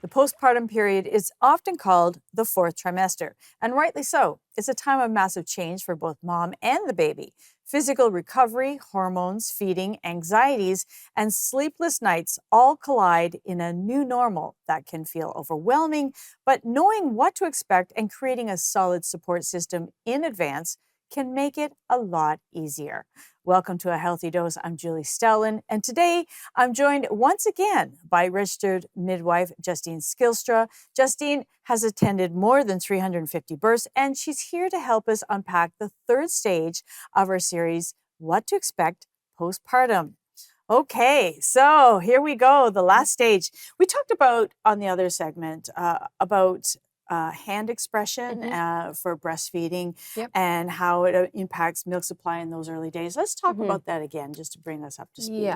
The postpartum period is often called the fourth trimester, and rightly so. It's a time of massive change for both mom and the baby. Physical recovery, hormones, feeding, anxieties, and sleepless nights all collide in a new normal that can feel overwhelming, but knowing what to expect and creating a solid support system in advance can make it a lot easier. Welcome to A Healthy Dose. I'm Julie Stautland, and today I'm joined once again by registered midwife Justine Schilstra. Justine has attended more than 350 births, and she's here to help us unpack the third stage of our series, What to Expect Postpartum. Okay, so here we go, the last stage. We talked about, on the other segment, about hand expression for breastfeeding and how it impacts milk supply in those early days. Let's talk about that again, just to bring us up to speed.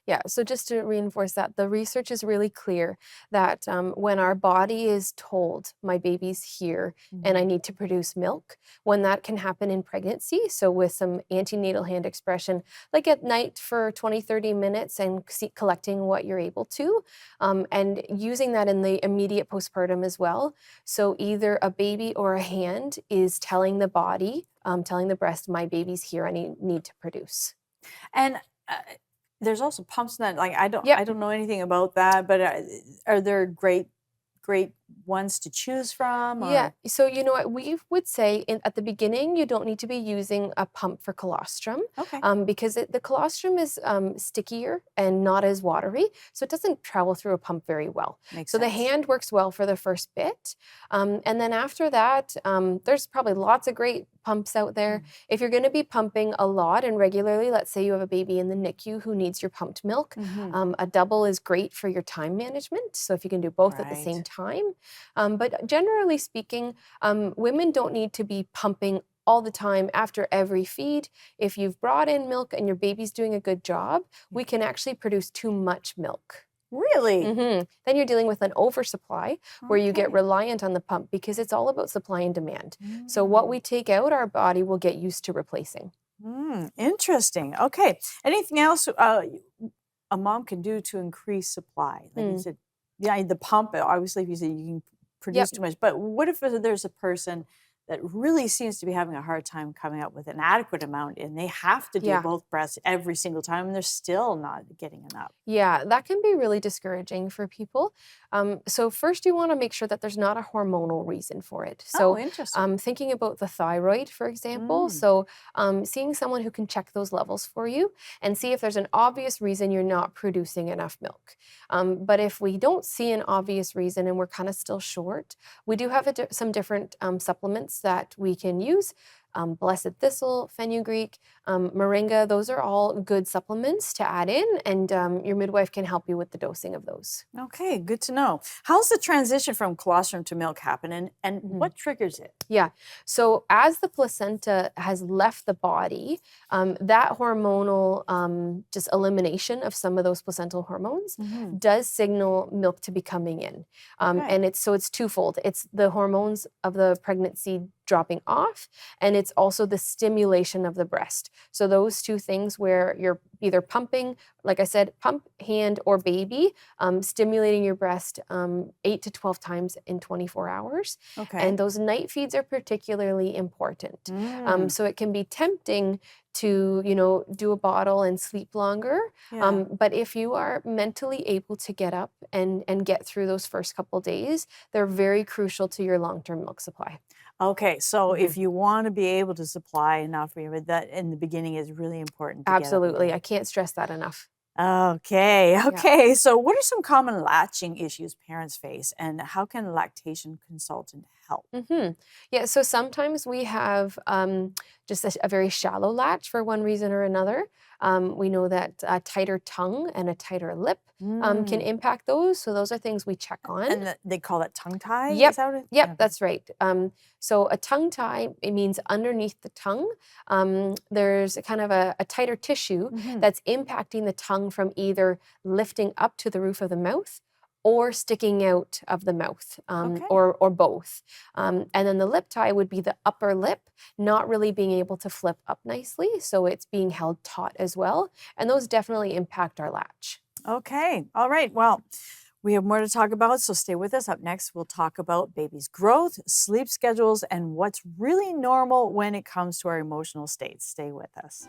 Yeah, so just to reinforce that, the research is really clear that when our body is told, my baby's here and I need to produce milk, when that can happen in pregnancy, so with some antenatal hand expression, like at night for 20, 30 minutes and collecting what you're able to, and using that in the immediate postpartum as well. So either a baby or a hand is telling the body, telling the breast, my baby's here, I need to produce. And there's also pumps that, like, I don't know anything about that, but are there great ones to choose from? Or? Yeah, so you know what, we would say at the beginning, you don't need to be using a pump for colostrum, because the colostrum is stickier and not as watery, so it doesn't travel through a pump very well. Makes so sense. The hand works well for the first bit, and then after that, there's probably lots of great pumps out there. If you're going to be pumping a lot and regularly, let's say you have a baby in the NICU who needs your pumped milk, a double is great for your time management, so if you can do both at the same time. But generally speaking, women don't need to be pumping all the time after every feed. If you've brought in milk and your baby's doing a good job, we can actually produce too much milk. Really? Then you're dealing with an oversupply where you get reliant on the pump because it's all about supply and demand. So what we take out, our body will get used to replacing. Interesting. Okay. Anything else a mom can do to increase supply? Like you said, the pump, obviously, if you say you can produce too much, but what if there's a person that really seems to be having a hard time coming up with an adequate amount and they have to do both breasts every single time and they're still not getting enough? Yeah, that can be really discouraging for people. So first you want to make sure that there's not a hormonal reason for it. So interesting. Thinking about the thyroid, for example. So seeing someone who can check those levels for you and see if there's an obvious reason you're not producing enough milk. But if we don't see an obvious reason and we're kind of still short, we do have some different supplements that we can use. Blessed thistle, fenugreek, moringa, those are all good supplements to add in, and your midwife can help you with the dosing of those. Okay, good to know. How's the transition from colostrum to milk happen, and what triggers it? Yeah, so as the placenta has left the body, that hormonal just elimination of some of those placental hormones does signal milk to be coming in. And it's twofold. It's the hormones of the pregnancy dropping off, and it's also the stimulation of the breast. So those two things where you're either pumping, like I said, pump, hand, or baby, stimulating your breast 8 to 12 times in 24 hours. And those night feeds are particularly important. So it can be tempting to, do a bottle and sleep longer. But if you are mentally able to get up and get through those first couple days, they're very crucial to your long-term milk supply. Okay, so if you want to be able to supply enough, that in the beginning is really important. Absolutely, I can't stress that enough. Okay. So what are some common latching issues parents face, and how can a lactation consultant help? Yeah, so sometimes we have just a very shallow latch for one reason or another. We know that a tighter tongue and a tighter lip can impact those. So those are things we check on. And they call that tongue tie? Yep, Is that what yep, that's right. So a tongue tie, it means underneath the tongue, there's kind of a tighter tissue that's impacting the tongue from either lifting up to the roof of the mouth or sticking out of the mouth, or both. And then the lip tie would be the upper lip, not really being able to flip up nicely, so it's being held taut as well. And those definitely impact our latch. Okay, all right. Well, We have more to talk about, so stay with us. Up next, we'll talk about baby's growth, sleep schedules, and what's really normal when it comes to our emotional states. Stay with us.